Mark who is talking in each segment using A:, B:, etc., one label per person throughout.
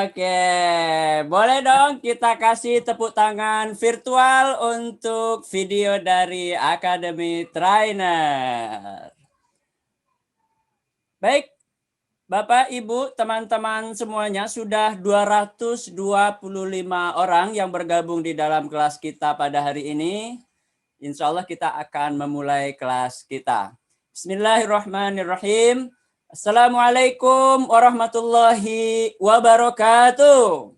A: Oke, boleh dong kita kasih tepuk tangan virtual untuk video dari Academy Trainer. Baik, Bapak, Ibu, teman-teman semuanya, sudah 225 orang yang bergabung di dalam kelas kita pada hari ini. Insya Allah kita akan memulai kelas kita. Bismillahirrahmanirrahim. Assalamualaikum warahmatullahi wabarakatuh.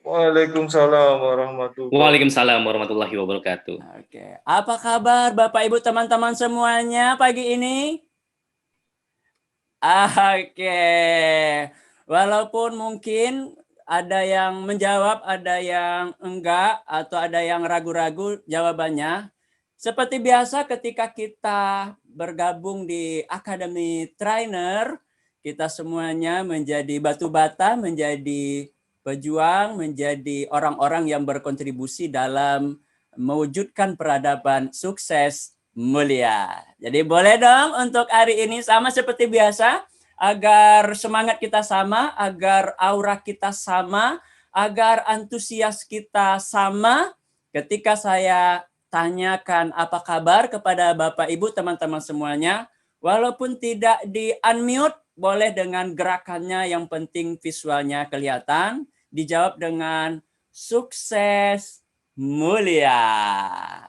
B: Waalaikumsalam warahmatullahi wabarakatuh.
A: Oke, apa kabar Bapak Ibu teman-teman semuanya pagi ini? Oke, walaupun mungkin ada yang menjawab, ada yang enggak, atau ada yang ragu-ragu jawabannya. Seperti biasa ketika kita bergabung di Academy Trainer, kita semuanya menjadi batu bata, menjadi pejuang, menjadi orang-orang yang berkontribusi dalam mewujudkan peradaban sukses mulia. Jadi boleh dong untuk hari ini sama seperti biasa, agar semangat kita sama, agar aura kita sama, agar antusias kita sama. Ketika saya tanyakan apa kabar kepada Bapak Ibu teman-teman semuanya, walaupun tidak di unmute, boleh dengan gerakannya, yang penting visualnya kelihatan, dijawab dengan sukses mulia.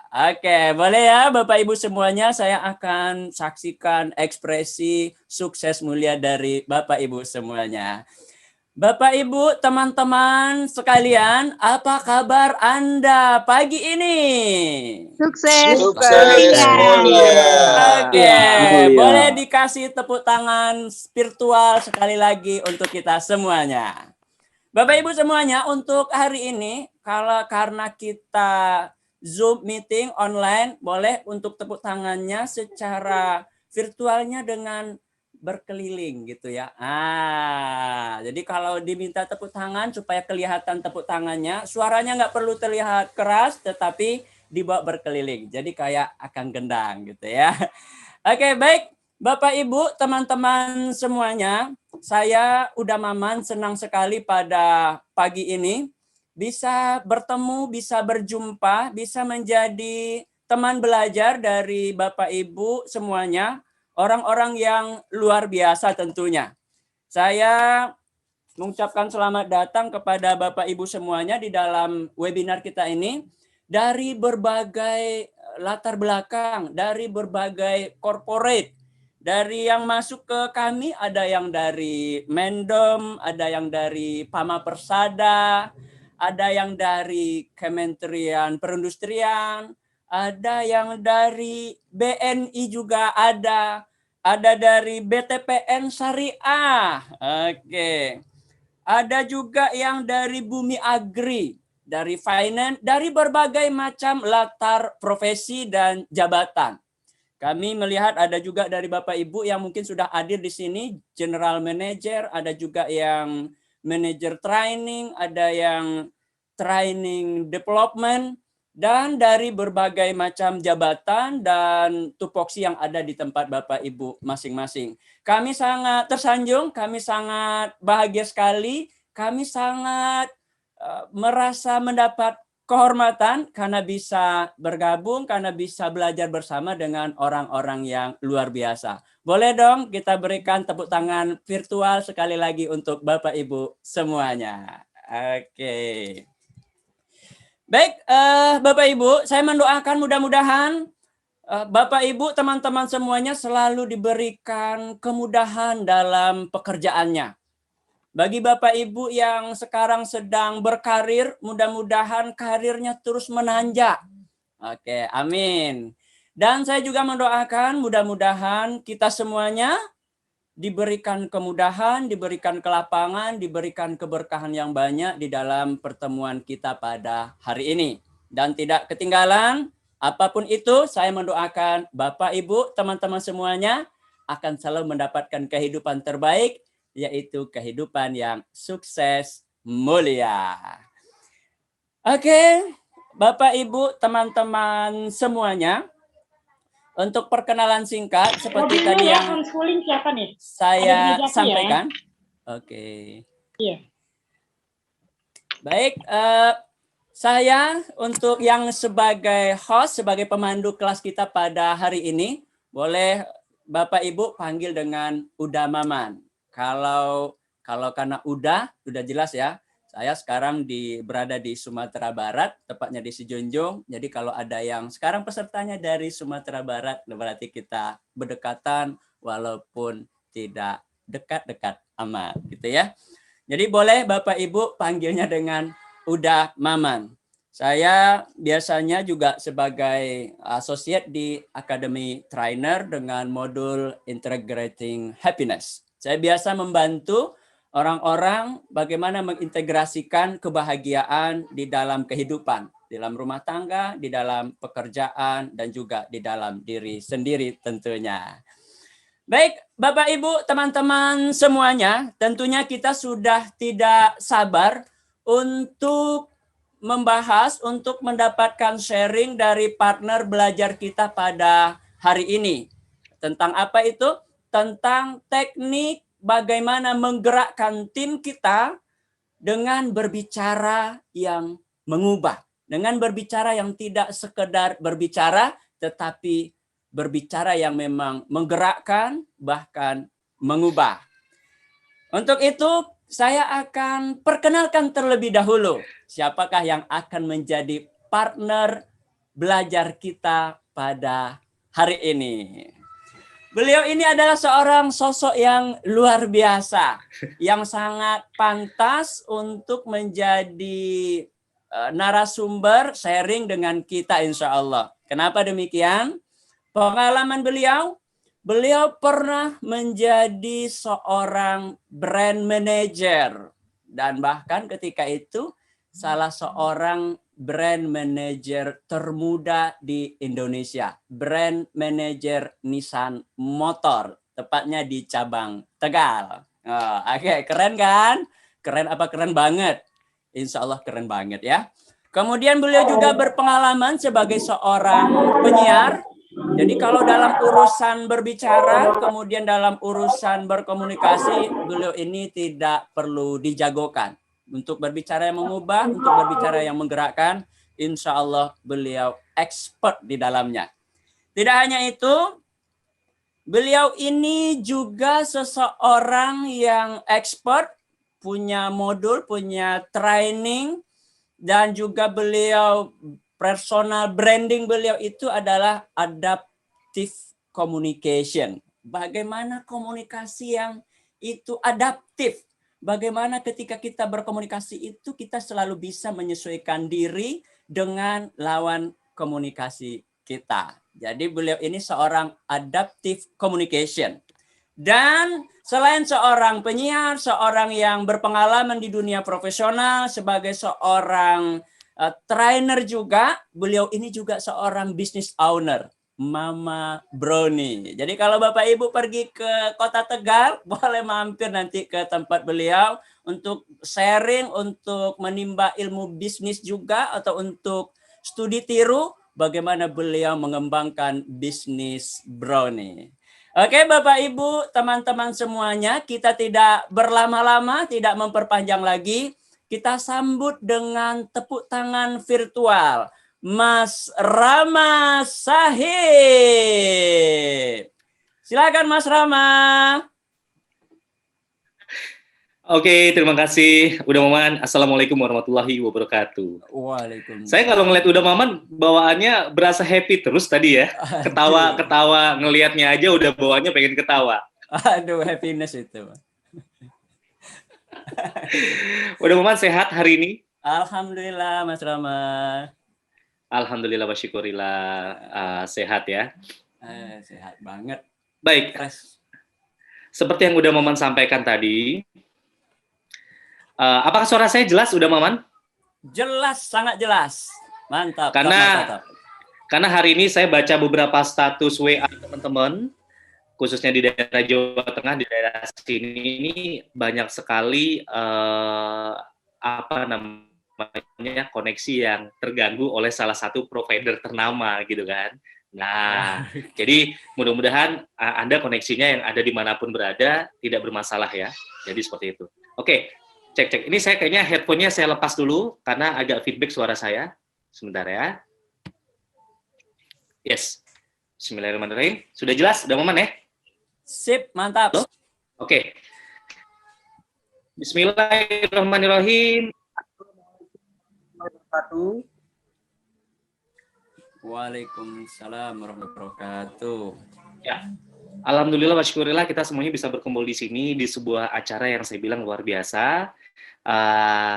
A: Oke, boleh ya Bapak Ibu semuanya, saya akan saksikan ekspresi sukses mulia dari Bapak Ibu semuanya. Bapak Ibu, teman-teman sekalian, apa kabar Anda pagi ini?
C: Sukses.
D: Mulia.
A: Oke, boleh dikasih tepuk tangan virtual sekali lagi untuk kita semuanya. Bapak Ibu semuanya, untuk hari ini karena kita Zoom meeting online, boleh untuk tepuk tangannya secara virtualnya dengan berkeliling gitu ya. Jadi kalau diminta tepuk tangan supaya kelihatan tepuk tangannya, suaranya nggak perlu terlihat keras, tetapi dibawa berkeliling. Jadi kayak akan gendang gitu ya. Oke, baik. Bapak, Ibu, teman-teman semuanya, saya udah Maman senang sekali pada pagi ini bisa bertemu, bisa berjumpa, bisa menjadi teman belajar dari Bapak Ibu semuanya, orang-orang yang luar biasa tentunya. Saya mengucapkan selamat datang kepada Bapak Ibu semuanya di dalam webinar kita ini dari berbagai latar belakang, dari berbagai corporate. Dari yang masuk ke kami, ada yang dari Mendom, ada yang dari Pama Persada, ada yang dari Kementerian Perindustrian, ada yang dari BNI juga ada dari BTPN Syariah. Oke. Ada juga yang dari Bumi Agri, dari finance, dari berbagai macam latar profesi dan jabatan. Kami melihat ada juga dari Bapak Ibu yang mungkin sudah hadir di sini, General Manager, ada juga yang Manager Training, ada yang Training Development, dan dari berbagai macam jabatan dan tupoksi yang ada di tempat Bapak Ibu masing-masing. Kami sangat tersanjung, kami sangat bahagia sekali, kami sangat merasa mendapat kehormatan karena bisa bergabung, karena bisa belajar bersama dengan orang-orang yang luar biasa. Boleh dong kita berikan tepuk tangan virtual sekali lagi untuk Bapak Ibu semuanya. Oke. Baik, Bapak Ibu, saya mendoakan mudah-mudahan Bapak Ibu, teman-teman semuanya selalu diberikan kemudahan dalam pekerjaannya. Bagi Bapak Ibu yang sekarang sedang berkarir, mudah-mudahan karirnya terus menanjak. Oke, amin. Dan saya juga mendoakan mudah-mudahan kita semuanya diberikan kemudahan, diberikan kelapangan, diberikan keberkahan yang banyak di dalam pertemuan kita pada hari ini. Dan tidak ketinggalan, apapun itu, saya mendoakan Bapak, Ibu, teman-teman semuanya akan selalu mendapatkan kehidupan terbaik, yaitu kehidupan yang sukses mulia. Oke, Bapak, Ibu, teman-teman semuanya, untuk perkenalan singkat seperti tadi yang
C: homeschooling siapa nih?
A: saya sampaikan. Oke.
C: Iya.
A: Baik, saya untuk yang sebagai host, sebagai pemandu kelas kita pada hari ini, boleh Bapak Ibu panggil dengan Uda Maman. Kalau karena udah jelas ya. Saya sekarang berada di Sumatera Barat, tepatnya di Sijunjung. Jadi kalau ada yang sekarang pesertanya dari Sumatera Barat, berarti kita berdekatan walaupun tidak dekat-dekat amat, gitu ya. Jadi boleh Bapak Ibu panggilnya dengan Uda Maman. Saya biasanya juga sebagai associate di Academy Trainer dengan modul Integrating Happiness. Saya biasa membantu orang-orang bagaimana mengintegrasikan kebahagiaan di dalam kehidupan, di dalam rumah tangga, di dalam pekerjaan, dan juga di dalam diri sendiri tentunya. Baik, Bapak Ibu, teman-teman semuanya, tentunya kita sudah tidak sabar untuk membahas, untuk mendapatkan sharing dari partner belajar kita pada hari ini. Tentang apa itu? Tentang teknik bagaimana menggerakkan tim kita dengan berbicara yang mengubah. Dengan berbicara yang tidak sekedar berbicara, tetapi berbicara yang memang menggerakkan, bahkan mengubah. Untuk itu, saya akan perkenalkan terlebih dahulu siapakah yang akan menjadi partner belajar kita pada hari ini. Beliau ini adalah seorang sosok yang luar biasa, yang sangat pantas untuk menjadi narasumber sharing dengan kita insya Allah. Kenapa demikian? Pengalaman beliau pernah menjadi seorang brand manager. Dan bahkan ketika itu salah seorang brand manager termuda di Indonesia. Brand manager Nissan Motor. Tepatnya di cabang Tegal. Oke, keren kan? Keren apa keren banget? Insya Allah keren banget ya. Kemudian beliau juga berpengalaman sebagai seorang penyiar. Jadi kalau dalam urusan berbicara, kemudian dalam urusan berkomunikasi, beliau ini tidak perlu dijagokan. Untuk berbicara yang mengubah, untuk berbicara yang menggerakkan, insya Allah beliau expert di dalamnya. Tidak hanya itu, beliau ini juga seseorang yang expert, punya modul, punya training, dan juga beliau personal branding beliau itu adalah adaptive communication. Bagaimana komunikasi yang itu adaptif. Bagaimana ketika kita berkomunikasi itu kita selalu bisa menyesuaikan diri dengan lawan komunikasi kita. Jadi beliau ini seorang adaptive communication. Dan selain seorang penyiar, seorang yang berpengalaman di dunia profesional, sebagai seorang trainer juga, beliau ini juga seorang business owner, Mama Brownie. Jadi kalau Bapak Ibu pergi ke Kota Tegal, boleh mampir nanti ke tempat beliau untuk sharing, untuk menimba ilmu bisnis juga, atau untuk studi tiru bagaimana beliau mengembangkan bisnis Brownie. Oke Bapak Ibu, teman-teman semuanya, kita tidak berlama-lama, tidak memperpanjang lagi. Kita sambut dengan tepuk tangan virtual Mas Rama Sahib. Silakan Mas Rama.
B: Oke, terima kasih Uda Maman. Assalamualaikum warahmatullahi wabarakatuh.
A: Waalaikumsalam.
B: Saya kalau ngeliat Uda Maman, bawaannya berasa happy terus tadi ya. Ketawa ngelihatnya aja udah bawaannya pengen ketawa.
A: Aduh, happiness itu.
B: Uda Maman sehat hari ini?
A: Alhamdulillah Mas Rama.
B: Alhamdulillah wa syukurillah, sehat ya.
A: Sehat banget.
B: Baik, seperti yang Uda Maman sampaikan tadi, apakah suara saya jelas Uda Maman?
A: Jelas, sangat jelas. Mantap.
B: Karena hari ini saya baca beberapa status WA teman-teman, khususnya di daerah Jawa Tengah, di daerah sini ini banyak sekali koneksi yang terganggu oleh salah satu provider ternama gitu kan. Nah, jadi mudah-mudahan Anda koneksinya yang ada dimanapun berada tidak bermasalah ya. Jadi seperti itu. Oke, Cek. Ini saya kayaknya headphone-nya saya lepas dulu karena agak feedback suara saya. Sebentar ya. Yes. Bismillahirrahmanirrahim. Sudah jelas? Udah aman ya?
A: Sip, mantap.
B: Halo? Oke. Bismillahirrahmanirrahim.
A: Waalaikumsalam warahmatullahi wabarakatuh.
B: Ya. Alhamdulillah wa syukurillah kita semuanya bisa berkumpul di sini di sebuah acara yang saya bilang luar biasa.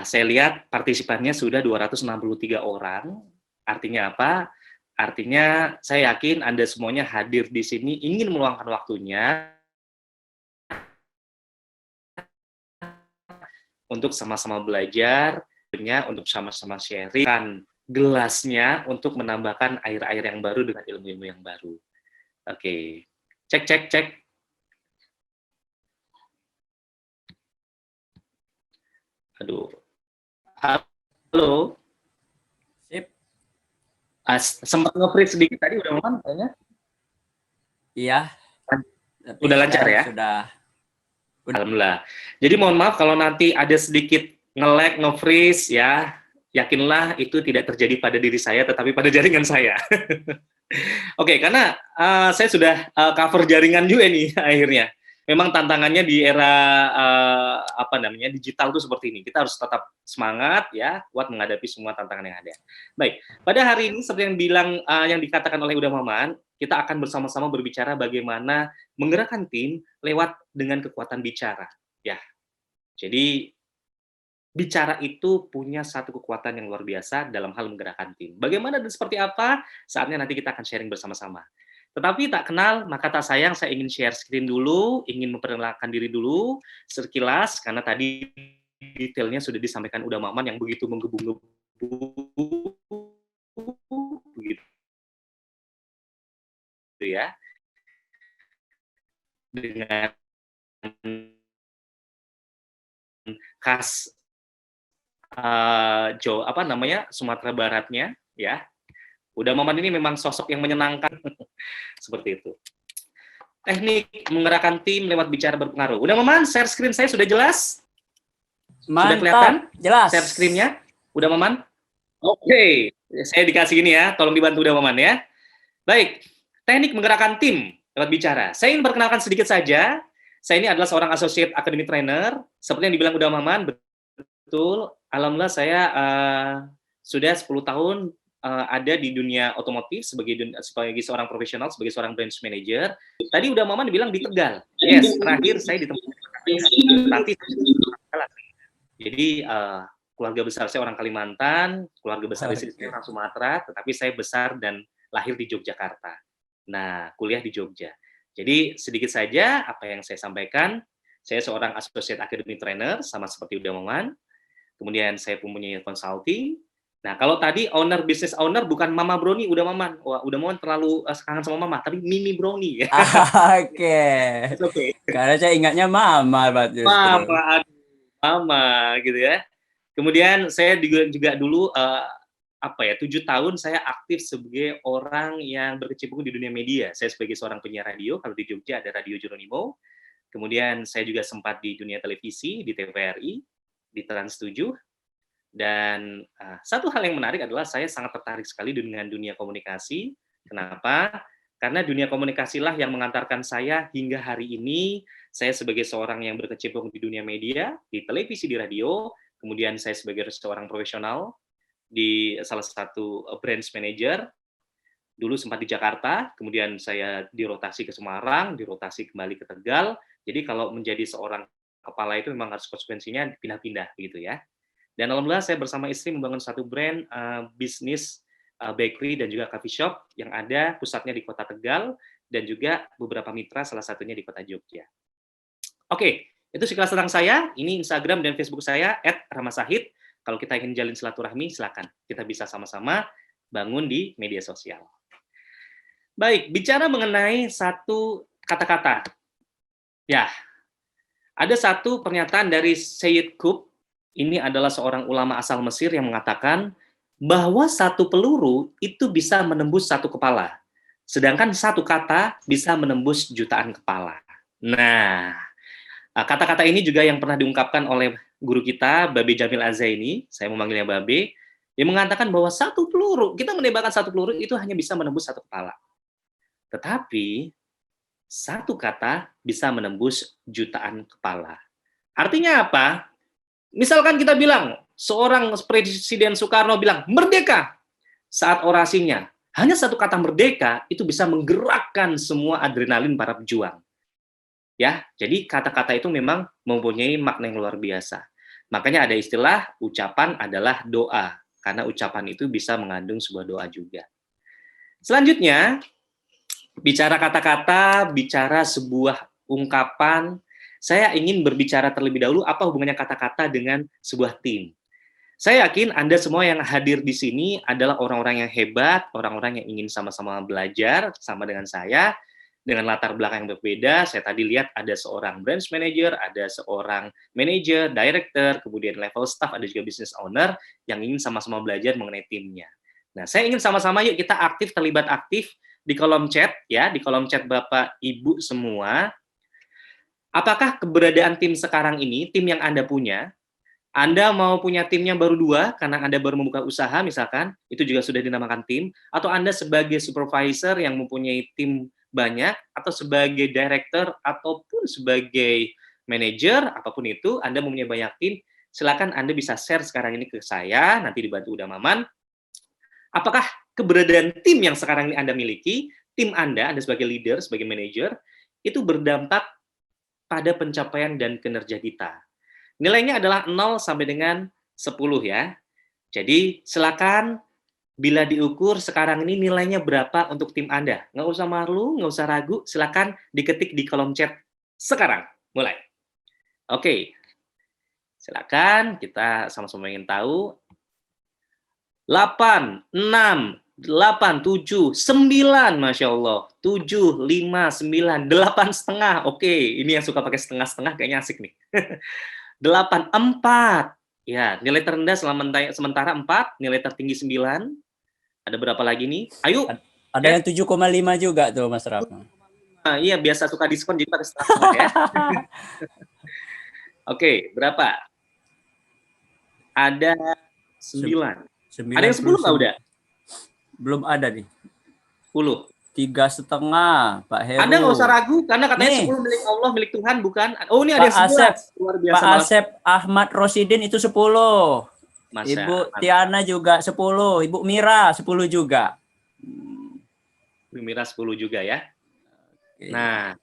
B: Saya lihat partisipannya sudah 263 orang. Artinya apa? Artinya saya yakin Anda semuanya hadir di sini ingin meluangkan waktunya untuk sama-sama belajar, untuk sama-sama sharing gelasnya untuk menambahkan air-air yang baru dengan ilmu-ilmu yang baru. Oke. Cek. Aduh. Halo.
A: Sip.
B: Sempat nge-freeze sedikit tadi, udah aman kayaknya?
A: Iya.
B: Udah lancar ya?
A: Sudah.
B: Alhamdulillah. Jadi mohon maaf kalau nanti ada sedikit nge-lag, nge-freeze ya. Yakinlah itu tidak terjadi pada diri saya, tetapi pada jaringan saya. Oke, karena saya sudah cover jaringan juga nih akhirnya. Memang tantangannya di era digital itu seperti ini. Kita harus tetap semangat ya, kuat menghadapi semua tantangan yang ada. Baik, pada hari ini seperti yang dikatakan oleh Uda Maman, kita akan bersama-sama berbicara bagaimana menggerakkan tim lewat dengan kekuatan bicara. Ya, jadi bicara itu punya satu kekuatan yang luar biasa dalam hal menggerakkan tim. Bagaimana dan seperti apa? Saatnya nanti kita akan sharing bersama-sama. Tetapi tak kenal, maka tak sayang, saya ingin share screen dulu, ingin memperkenalkan diri dulu, sekilas, karena tadi detailnya sudah disampaikan Uda Maman yang begitu menggebu-gebu, begitu ya, dengan khas Sumatera Baratnya, ya. Uda Maman ini memang sosok yang menyenangkan, seperti itu. Teknik menggerakkan tim lewat bicara berpengaruh. Uda Maman, share screen saya sudah jelas?
A: Mantap.
B: Sudah kelihatan?
A: Jelas.
B: Share screen-nya? Uda Maman? Oke, saya dikasih ini ya, tolong dibantu Uda Maman ya. Baik, teknik menggerakkan tim lewat bicara. Saya ingin perkenalkan sedikit saja. Saya ini adalah seorang associate academy trainer, seperti yang dibilang Uda Maman, betul. Alhamdulillah saya sudah 10 tahun ada di dunia otomotif sebagai seorang profesional, sebagai seorang branch manager. Tadi Uda Maman bilang di Tegal. Yes, terakhir saya di tempat tapi jadi keluarga besar saya orang Kalimantan, keluarga besar istri saya orang Sumatera, tetapi saya besar dan lahir di Yogyakarta. Nah, kuliah di Jogja. Jadi sedikit saja apa yang saya sampaikan. Saya seorang associate academy trainer sama seperti Uda Maman. Kemudian saya mempunyai consulting. Nah, kalau tadi business owner bukan Mama Brownie, Uda Maman. Wah, Uda Maman terlalu kangen sama Mama, tapi Mimi Brownie.
A: Oke. Karena saya ingatnya Mama, Pak.
B: Mama, gitu ya. Kemudian saya juga dulu 7 tahun saya aktif sebagai orang yang berkecimpung di dunia media. Saya sebagai seorang penyiar radio, kalau di Jogja ada Radio Jeronimo. Kemudian saya juga sempat di dunia televisi, di TVRI, di Trans 7. Dan satu hal yang menarik adalah saya sangat tertarik sekali dengan dunia komunikasi. Kenapa? Karena dunia komunikasilah yang mengantarkan saya hingga hari ini. Saya sebagai seorang yang berkecimpung di dunia media, di televisi, di radio. Kemudian saya sebagai seorang profesional di salah satu branch manager. Dulu sempat di Jakarta, kemudian saya dirotasi ke Semarang, dirotasi kembali ke Tegal. Jadi kalau menjadi seorang kepala itu memang harus konsekuensinya pindah-pindah begitu ya. Dan alhamdulillah saya bersama istri membangun satu brand bisnis bakery dan juga coffee shop yang ada pusatnya di Kota Tegal dan juga beberapa mitra salah satunya di Kota Jogja. Oke, itu sekilas tentang saya. Ini Instagram dan Facebook saya @ramasahid. Kalau kita ingin jalin silaturahmi, silakan. Kita bisa sama-sama bangun di media sosial. Baik, bicara mengenai satu kata-kata. Ya, ada satu pernyataan dari Sayyid Qutb. Ini adalah seorang ulama asal Mesir yang mengatakan bahwa satu peluru itu bisa menembus satu kepala, sedangkan satu kata bisa menembus jutaan kepala. Nah, Kata-kata ini juga yang pernah diungkapkan oleh guru kita, Babe Jamil Azaini, saya memanggilnya Babe, dia mengatakan bahwa satu peluru, kita menembakkan satu peluru itu hanya bisa menembus satu kepala. Tetapi, satu kata bisa menembus jutaan kepala. Artinya apa? Misalkan kita bilang, seorang Presiden Soekarno bilang, merdeka, saat orasinya, hanya satu kata merdeka, itu bisa menggerakkan semua adrenalin para pejuang. Ya, jadi kata-kata itu memang mempunyai makna yang luar biasa. Makanya ada istilah ucapan adalah doa, karena ucapan itu bisa mengandung sebuah doa juga. Selanjutnya, bicara kata-kata, bicara sebuah ungkapan, saya ingin berbicara terlebih dahulu apa hubungannya kata-kata dengan sebuah tim. Saya yakin Anda semua yang hadir di sini adalah orang-orang yang hebat, orang-orang yang ingin sama-sama belajar sama dengan saya, dengan latar belakang yang berbeda. Saya tadi lihat ada seorang branch manager, ada seorang manager, director, kemudian level staff, ada juga business owner yang ingin sama-sama belajar mengenai timnya. Nah, saya ingin sama-sama yuk kita aktif, terlibat aktif di kolom chat, ya, di kolom chat Bapak, Ibu semua. Apakah keberadaan tim sekarang ini, tim yang Anda punya, Anda mau punya timnya baru 2, karena Anda baru membuka usaha misalkan, itu juga sudah dinamakan tim, atau Anda sebagai supervisor yang mempunyai tim banyak, atau sebagai director, ataupun sebagai manager, apapun itu, Anda mempunyai banyak tim, silakan Anda bisa share sekarang ini ke saya, nanti dibantu Uda Maman. Apakah keberadaan tim yang sekarang ini Anda miliki, tim Anda sebagai leader, sebagai manager, itu berdampak pada pencapaian dan kinerja kita. Nilainya adalah 0 sampai dengan 10 ya. Jadi silakan bila diukur sekarang ini nilainya berapa untuk tim Anda. Nggak usah malu, nggak usah ragu, silakan diketik di kolom chat sekarang. Mulai. Oke. Silakan, kita sama-sama ingin tahu. 8, 6, 8, 7, 9, Masya Allah. 7, 5, 9, 8 setengah. Oke, ini yang suka pakai setengah-setengah kayaknya asik nih. 8, 4. Ya, nilai terendah sementara 4, nilai tertinggi 9. Ada berapa lagi nih? Ayo.
A: Ada yang 7,5 juga tuh, Mas Rafa.
B: Iya, biasa suka diskon jadi pakai setengah ya. Oke, berapa? Ada 9. Ada yang 10 nggak udah?
A: Belum ada nih.
B: 10.
A: 3,5, Pak Heru.
B: Anda nggak usah ragu, karena katanya
A: Nih.
B: 10 milik Allah, milik Tuhan, bukan? Oh, ini
A: Pak
B: ada yang 11.
A: Asep.
B: Luar biasa.
A: Pak Asep Ahmad Rosidin itu 10. Ibu Tiana juga 10. Ibu Mira 10 juga.
B: Ibu Mira 10 juga ya.
A: Oke.
B: Nah,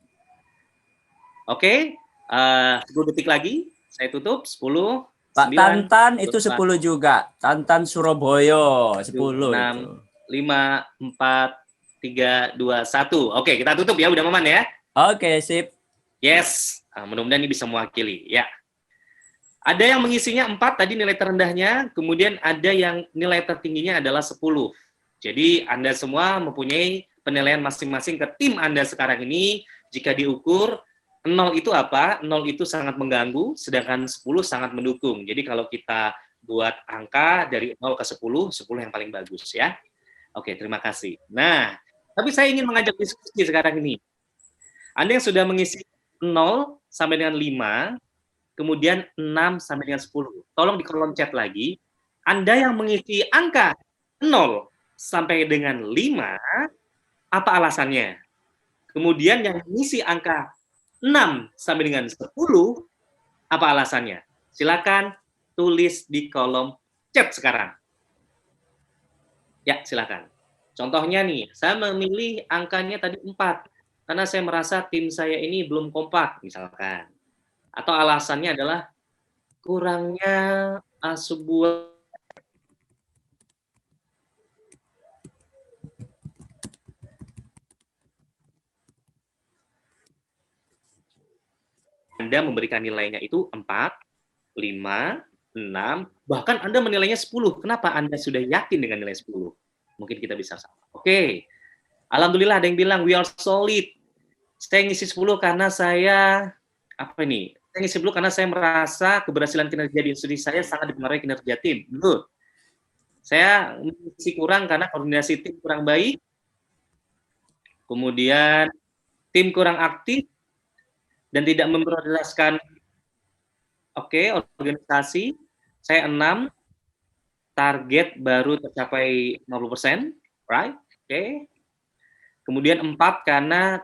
B: oke. 10 detik lagi, saya tutup. 10.
A: Pak
B: 9,
A: Tantan itu
B: 8,
A: 10 juga. Tantan Surabaya 10
B: 6,
A: itu.
B: 5, 4, 3, 2, 1. Oke, kita tutup ya, udah Maman ya.
A: Oke, sip.
B: Yes, mudah-mudahan ini bisa mewakili. Ya. Ada yang mengisinya 4 tadi nilai terendahnya, kemudian ada yang nilai tertingginya adalah 10. Jadi Anda semua mempunyai penilaian masing-masing ke tim Anda sekarang ini. Jika diukur, 0 itu apa? 0 itu sangat mengganggu, sedangkan 10 sangat mendukung. Jadi kalau kita buat angka dari 0 ke 10, 10 yang paling bagus ya. Oke, terima kasih. Nah, tapi saya ingin mengajak diskusi sekarang ini. Anda yang sudah mengisi 0 sampai dengan 5, kemudian 6 sampai dengan 10. Tolong di kolom chat lagi. Anda yang mengisi angka 0 sampai dengan 5, apa alasannya? Kemudian yang mengisi angka 6 sampai dengan 10, apa alasannya? Silakan tulis di kolom chat sekarang. Ya, silakan. Contohnya nih, saya memilih angkanya tadi 4, karena saya merasa tim saya ini belum kompak, misalkan. Atau alasannya adalah kurangnya sebuah Anda memberikan nilainya itu 4, 5, 6, bahkan Anda menilainya 10. Kenapa Anda sudah yakin dengan nilai 10? Mungkin kita bisa sama. Oke. Alhamdulillah ada yang bilang we are solid. Saya ngisi 10 karena saya Saya ngisi 10 karena saya merasa keberhasilan kinerja di institusi saya sangat dipengaruhi kinerja tim. Betul. Saya ngisi kurang karena koordinasi tim kurang baik. Kemudian tim kurang aktif. dan tidak memprioritaskan organisasi, saya 6, target baru tercapai 50%, right? Kemudian 4, karena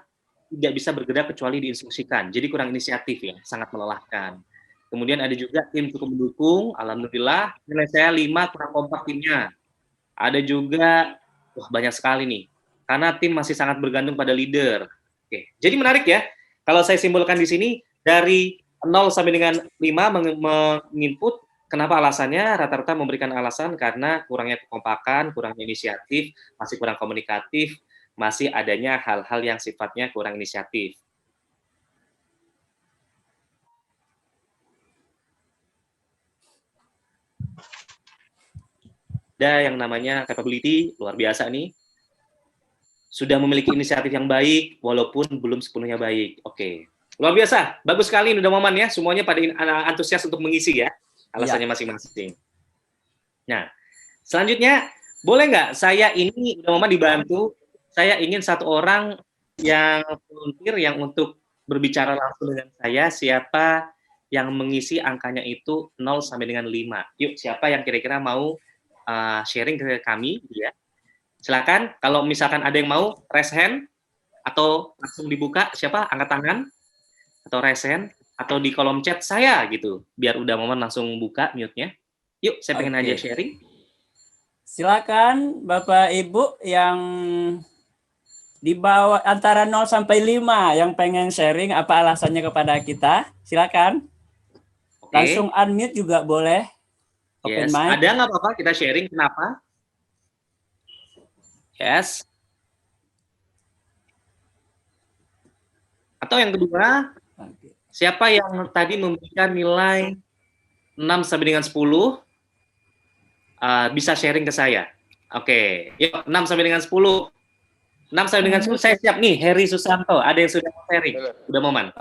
B: tidak bisa bergerak kecuali diinstruksikan, jadi kurang inisiatif ya, sangat melelahkan. Kemudian ada juga tim cukup mendukung, alhamdulillah, nilai saya 5, kurang kompak timnya. Ada juga, banyak sekali nih, karena tim masih sangat bergantung pada leader. Jadi menarik ya, kalau saya simpulkan di sini, dari 0 sampai dengan 5 menginput, kenapa alasannya? Rata-rata memberikan alasan karena kurangnya kekompakan, kurangnya inisiatif, masih kurang komunikatif, masih adanya hal-hal yang sifatnya kurang inisiatif. Ada yang namanya capability, luar biasa nih. Sudah memiliki inisiatif yang baik, walaupun belum sepenuhnya baik. Luar biasa, bagus sekali udah Maman ya, semuanya pada antusias untuk mengisi ya, alasannya masing-masing. Nah, selanjutnya, boleh nggak saya ini, udah Maman dibantu, saya ingin satu orang yang volunteer yang untuk berbicara langsung dengan saya, siapa yang mengisi angkanya itu 0 sampai dengan 5. Yuk, siapa yang kira-kira mau sharing ke kami, ya. Silakan, kalau misalkan ada yang mau raise hand atau langsung dibuka, siapa angkat tangan atau raise hand atau di kolom chat saya gitu, biar udah Maman langsung buka mute-nya. Yuk, saya pengen aja sharing.
A: Silakan Bapak Ibu yang di bawah antara 0 sampai 5 yang pengen sharing apa alasannya kepada kita, silakan. Langsung unmute juga boleh. Open mic.
B: Ada nggak apa-apa kita sharing kenapa? Yes. Atau yang kedua, siapa yang tadi memberikan nilai 6 sampai dengan 10 bisa sharing ke saya. Yuk 6 sampai dengan 10. 6 sampai dengan 10 saya siap nih, Heri Susanto. Ada yang sudah sharing? Udah Maman?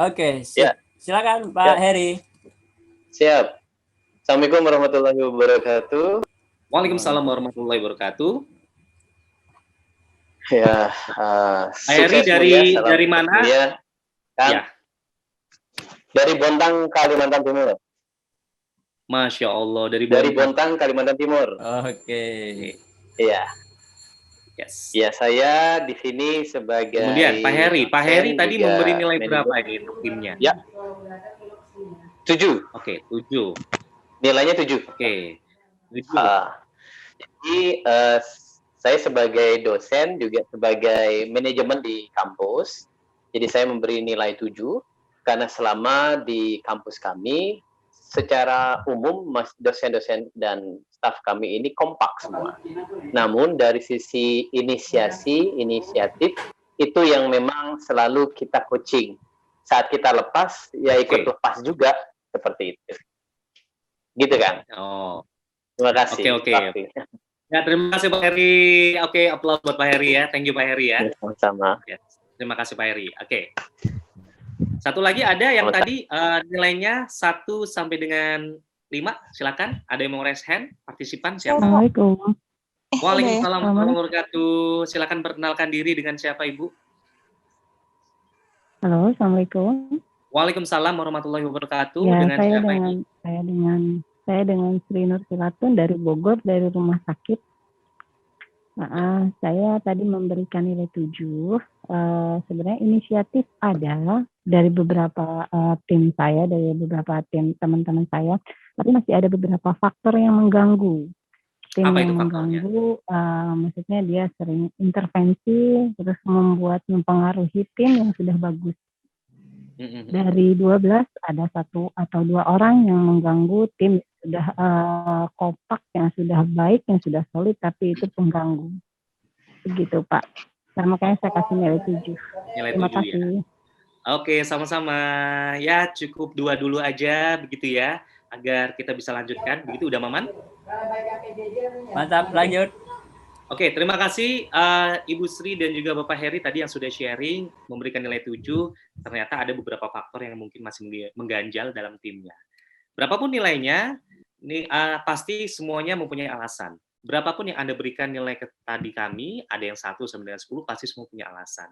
A: Silakan Pak Heri.
D: Siap. Assalamualaikum warahmatullahi wabarakatuh.
B: Waalaikumsalam warahmatullahi wabarakatuh.
D: Ya,
B: Heri dari mana?
D: Kan? Dari Bontang, Kalimantan Timur.
B: Masya Allah, dari
D: Bontang, Kalimantan Timur. Iya.
B: Yes.
D: Ya, saya di sini sebagai.
B: Kemudian Pak Heri tadi memberi nilai berapa ini untuk timnya?
D: Ya. 7.
B: 7.
D: Nilainya 7.
B: 7.
D: Jadi saya sebagai dosen juga sebagai manajemen di kampus. Jadi saya memberi nilai 7 karena selama di kampus kami secara umum dosen-dosen dan staf kami ini kompak semua. Namun dari sisi inisiatif itu yang memang selalu kita coaching. Saat kita lepas ya ikut lepas juga seperti itu. Gitu kan? Terima kasih.
B: Ya, terima kasih Pak Heri. Aplaus buat Pak Heri ya. Thank you Pak Heri ya.
D: Sama-sama.
B: Terima kasih Pak Heri. Satu lagi ada yang tadi nilainya 1 sampai dengan 5. Silakan. Ada yang mau raise hand? Partisipan siapa?
C: Assalamualaikum.
B: Waalaikumsalam warahmatullahi wabarakatuh. Silakan perkenalkan diri dengan siapa Ibu?
C: Halo, Assalamualaikum.
B: Waalaikumsalam warahmatullahi wabarakatuh.
C: Ya,
B: dengan siapa ini?
C: Saya dengan Sri Nur Silatun dari Bogor, dari rumah sakit. Saya tadi memberikan nilai 7. Sebenarnya inisiatif ada dari beberapa tim saya, dari beberapa tim teman-teman saya, tapi masih ada beberapa faktor yang mengganggu. Tim
B: Apa
C: yang
B: itu
C: mengganggu, maksudnya dia sering intervensi, terus mempengaruhi tim yang sudah bagus. Dari 12 ada 1 atau 2 orang yang mengganggu tim sudah kompak, yang sudah baik, yang sudah solid, tapi itu pengganggu. Begitu Pak. Nah, makanya saya kasih nilai 7. Terima kasih.
B: Ya. Sama-sama. Ya cukup 2 dulu aja begitu ya, agar kita bisa lanjutkan. Begitu udah Maman?
A: Mantap, lanjut.
B: Terima kasih Ibu Sri dan juga Bapak Heri tadi yang sudah sharing, memberikan nilai 7. Ternyata ada beberapa faktor yang mungkin masih mengganjal dalam timnya. Berapapun nilainya, pasti semuanya mempunyai alasan. Berapapun yang Anda berikan nilai tadi kami, ada yang 1 sampai dengan 10, pasti semua punya alasan.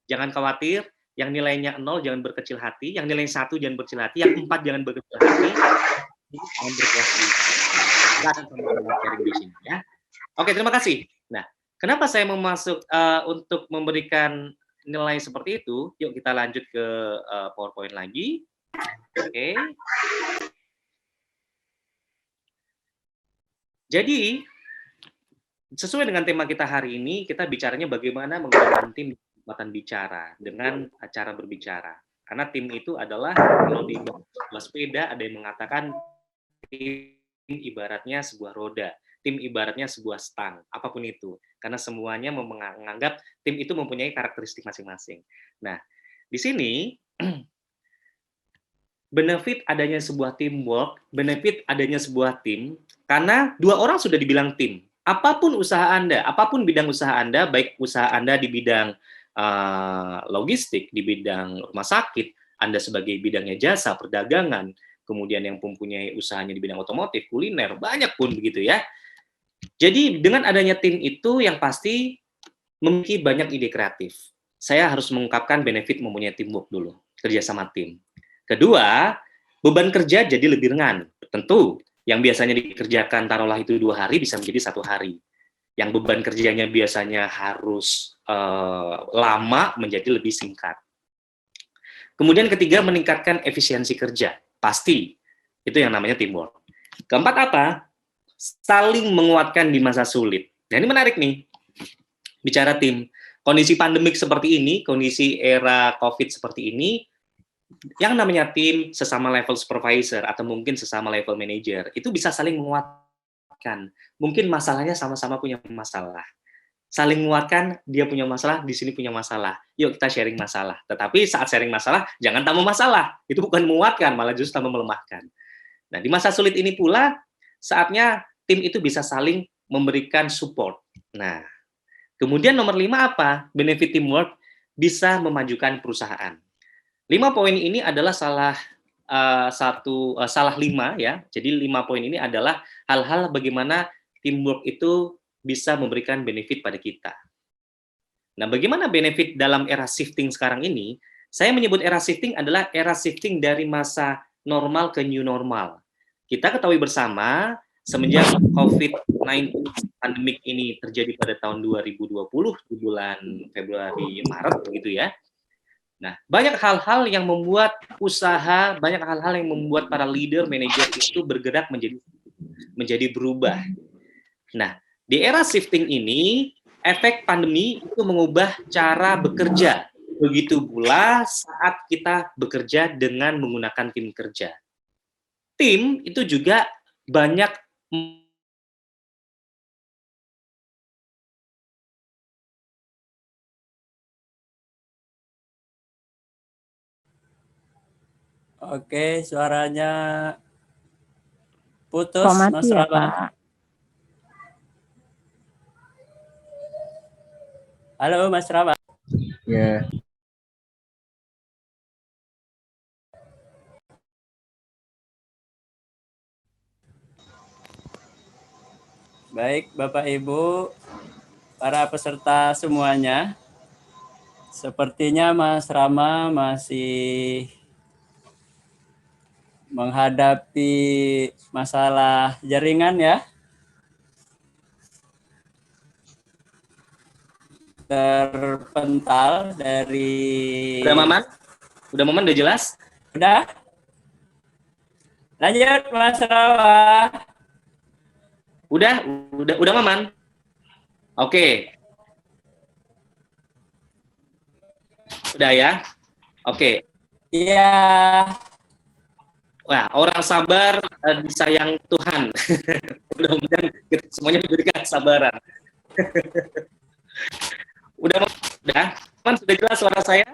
B: Jangan khawatir, yang nilainya 0 jangan berkecil hati, yang nilainya 1 jangan berkecil hati, yang 4 jangan berkecil hati, jangan berpuas diri. Kita akan sama-sama sharing di sini ya. Oke, terima kasih. Nah, kenapa saya mau masuk untuk memberikan nilai seperti itu? Yuk kita lanjut ke PowerPoint lagi. Oke. Jadi, sesuai dengan tema kita hari ini, kita bicaranya bagaimana menggunakan tim kesempatan bicara dengan cara berbicara. Karena tim itu adalah, kalau di sebuah sepeda ada yang mengatakan tim ibaratnya sebuah roda, tim ibaratnya sebuah stang, apapun itu. Karena semuanya menganggap tim itu mempunyai karakteristik masing-masing. Nah, di sini benefit adanya sebuah teamwork, benefit adanya sebuah tim, karena 2 orang sudah dibilang tim. Apapun usaha Anda, apapun bidang usaha Anda, baik usaha Anda di bidang logistik, di bidang rumah sakit, Anda sebagai bidangnya jasa, perdagangan, kemudian yang mempunyai usahanya di bidang otomotif, kuliner, banyak pun begitu ya. Jadi dengan adanya tim itu yang pasti memiliki banyak ide kreatif. Saya harus mengungkapkan benefit mempunyai teamwork dulu, kerjasama tim. Kedua, beban kerja jadi lebih ringan. Tentu, yang biasanya dikerjakan taruhlah itu 2 hari bisa menjadi 1 hari. Yang beban kerjanya biasanya harus lama menjadi lebih singkat. Kemudian ketiga, meningkatkan efisiensi kerja. Pasti, itu yang namanya teamwork. Keempat apa? Saling menguatkan di masa sulit. Nah ini menarik nih, bicara tim. Kondisi pandemik seperti ini, kondisi era COVID seperti ini, yang namanya tim, sesama level supervisor, atau mungkin sesama level manager, itu bisa saling menguatkan. Mungkin masalahnya sama-sama punya masalah. Saling menguatkan, dia punya masalah, di sini punya masalah. Yuk kita sharing masalah. Tetapi saat sharing masalah, jangan tambah masalah. Itu bukan menguatkan, malah justru tambah melemahkan. Nah, di masa sulit ini pula, saatnya tim itu bisa saling memberikan support. Nah, kemudian nomor 5 apa? Benefit teamwork bisa memajukan perusahaan. 5 poin ini adalah salah 5 ya. Jadi 5 poin ini adalah hal-hal bagaimana teamwork itu bisa memberikan benefit pada kita. Nah, bagaimana benefit dalam era shifting sekarang ini? Saya menyebut era shifting adalah era shifting dari masa normal ke new normal. Kita ketahui bersama, semenjak COVID-19 pandemik ini terjadi pada tahun 2020, di bulan Februari, Maret, begitu ya. Nah, banyak hal-hal yang membuat usaha, banyak hal-hal yang membuat para leader, manajer itu bergerak menjadi berubah. Nah, di era shifting ini, efek pandemi itu mengubah cara bekerja. Begitu pula saat kita bekerja dengan menggunakan tim kerja. Tim itu juga banyak
A: Oke, suaranya putus,
C: Kok mati
A: Mas
C: ya,
A: Rama.
C: Pak?
A: Halo, Mas Rama.
E: Ya,
A: Baik, Bapak Ibu, para peserta semuanya. Sepertinya Mas Rama masih menghadapi masalah jaringan ya. Terpental dari...
B: Udah Maman? Udah jelas?
A: Udah? Lanjut Mas Rama.
B: Udah Maman? Oke. Udah ya? Oke.
A: Iya.
B: Wah, orang sabar disayang Tuhan. Mudah-mudahan kita semuanya diberikan kesabaran. Udah, Man, sudah jelas suara saya?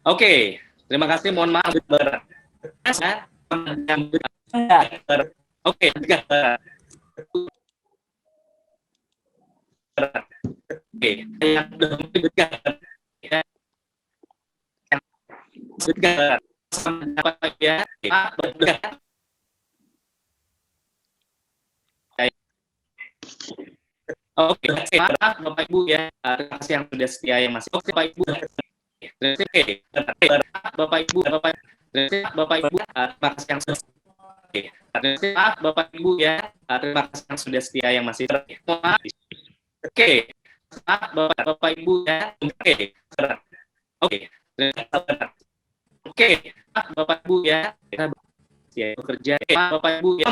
B: Oke, terima kasih. Mohon maaf kesabaran. Oke, oke, yang sudah memberikan ya, Oke, maaf Bapak Ibu ya, terima kasih yang sudah setia yang masih. Oke, Bapak Ibu. Bapak Ibu, Bapak Ibu, terima kasih yang sudah. Maaf Bapak Ibu ya, terima kasih yang sudah setia yang masih. Oke, maaf Bapak Ibu ya. Oke, oke, oke, maaf Bapak Ibu ya. Kita bekerja, Bapak Ibu ya.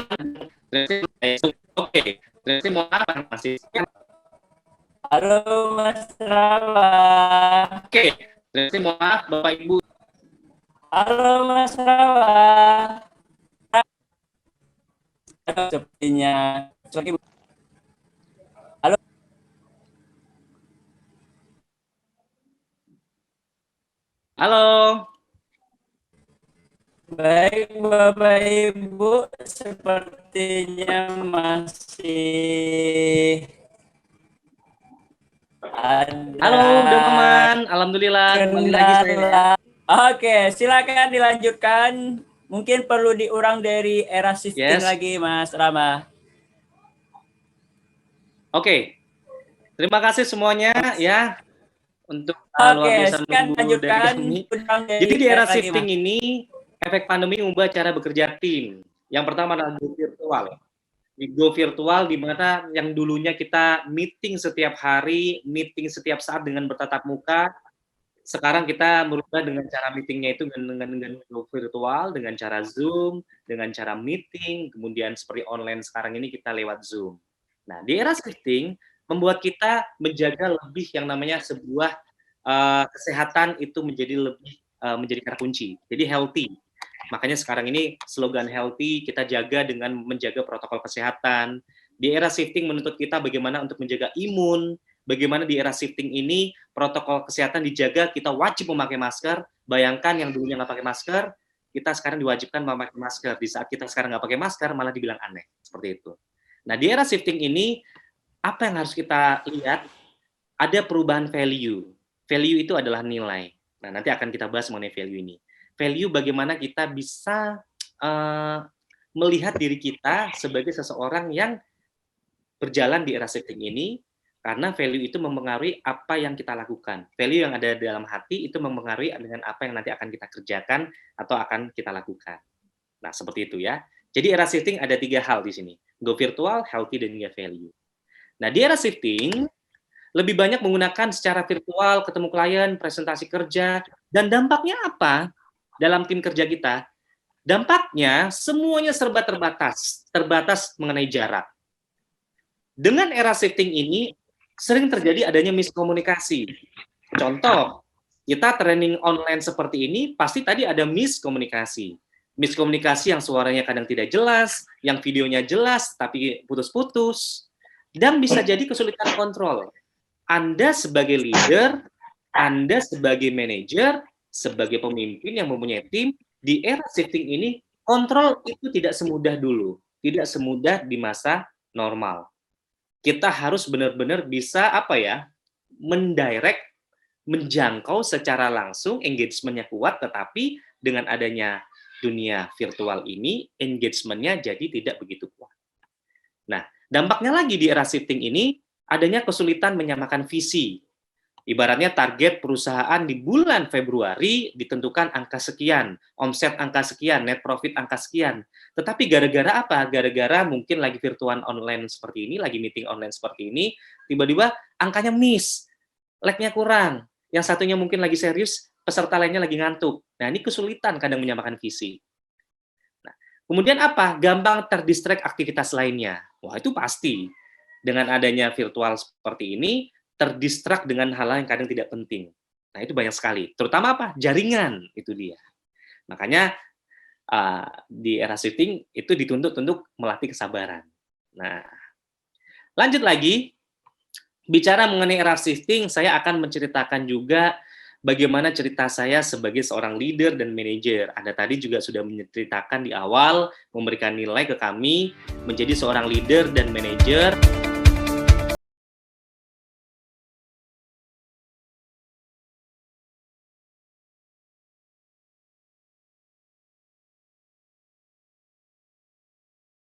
B: Oke, terima maaf masih.
A: Halo Mas Rama.
B: Oke, terima maaf Bapak Ibu.
A: Halo Mas Rama. Sepertinya. Halo.
B: Halo.
A: Baik Bapak Ibu, sepertinya masih ada.
B: Halo, udah aman. Alhamdulillah. Kembali lagi saya.
A: Oke, silakan dilanjutkan. Mungkin perlu diulang dari era shifting lagi, Mas Rama.
B: Oke, terima kasih semuanya ya untuk
A: Oke, silakan lanjutkan.
B: Jadi di era shifting ini, efek pandemi mengubah cara bekerja tim. Yang pertama adalah go virtual. Di go virtual di mana yang dulunya kita meeting setiap hari, meeting setiap saat dengan bertatap muka, sekarang kita merubah dengan cara meetingnya itu dengan go virtual, dengan cara Zoom, dengan cara meeting, kemudian seperti online sekarang ini kita lewat Zoom. Nah, di era shifting membuat kita menjaga lebih yang namanya sebuah kesehatan itu menjadi kata kunci. Jadi healthy. Makanya sekarang ini slogan healthy kita jaga dengan menjaga protokol kesehatan. Di era shifting menuntut kita bagaimana untuk menjaga imun, bagaimana di era shifting ini protokol kesehatan dijaga, kita wajib memakai masker. Bayangkan yang dulunya nggak pakai masker, kita sekarang diwajibkan memakai masker. Di saat kita sekarang nggak pakai masker, malah dibilang aneh. Seperti itu. Nah, di era shifting ini, apa yang harus kita lihat? Ada perubahan value. Value itu adalah nilai. Nah, nanti akan kita bahas mengenai value ini. Value bagaimana kita bisa melihat diri kita sebagai seseorang yang berjalan di era shifting ini, karena value itu mempengaruhi apa yang kita lakukan. Value yang ada dalam hati itu mempengaruhi dengan apa yang nanti akan kita kerjakan atau akan kita lakukan. Nah, seperti itu ya. Jadi era shifting ada 3 hal di sini. Go virtual, healthy, dan juga value. Nah, di era shifting, lebih banyak menggunakan secara virtual, ketemu klien, presentasi kerja, dan dampaknya apa dalam tim kerja kita? Dampaknya semuanya serba terbatas mengenai jarak. Dengan era shifting ini, sering terjadi adanya miskomunikasi. Contoh, kita training online seperti ini, pasti tadi ada miskomunikasi. Miskomunikasi yang suaranya kadang tidak jelas, yang videonya jelas, tapi putus-putus, dan bisa jadi kesulitan kontrol. Anda sebagai leader, Anda sebagai manajer, sebagai pemimpin yang mempunyai tim, di era shifting ini, kontrol itu tidak semudah dulu. Tidak semudah di masa normal. Kita harus benar-benar bisa mendirect, menjangkau secara langsung, engagement-nya kuat, tetapi dengan adanya dunia virtual ini, engagement-nya jadi tidak begitu kuat. Nah, dampaknya lagi di era shifting ini, adanya kesulitan menyamakan visi. Ibaratnya target perusahaan di bulan Februari ditentukan angka sekian, omset angka sekian, net profit angka sekian. Tetapi gara-gara apa? Gara-gara mungkin lagi virtual online seperti ini, lagi meeting online seperti ini, tiba-tiba angkanya miss, lag-nya kurang. Yang satunya mungkin lagi serius, peserta lainnya lagi ngantuk. Nah, ini kesulitan kadang menyamakan visi. Nah, kemudian apa? Gampang terdistract aktivitas lainnya. Wah, itu pasti. Dengan adanya virtual seperti ini, terdistract dengan hal-hal yang kadang tidak penting. Nah, itu banyak sekali. Terutama apa? Jaringan, itu dia. Makanya, di era shifting, itu dituntut untuk melatih kesabaran. Nah, lanjut lagi, bicara mengenai era shifting, saya akan menceritakan juga bagaimana cerita saya sebagai seorang leader dan manajer. Anda tadi juga sudah menceritakan di awal, memberikan nilai ke kami, menjadi seorang leader dan manajer,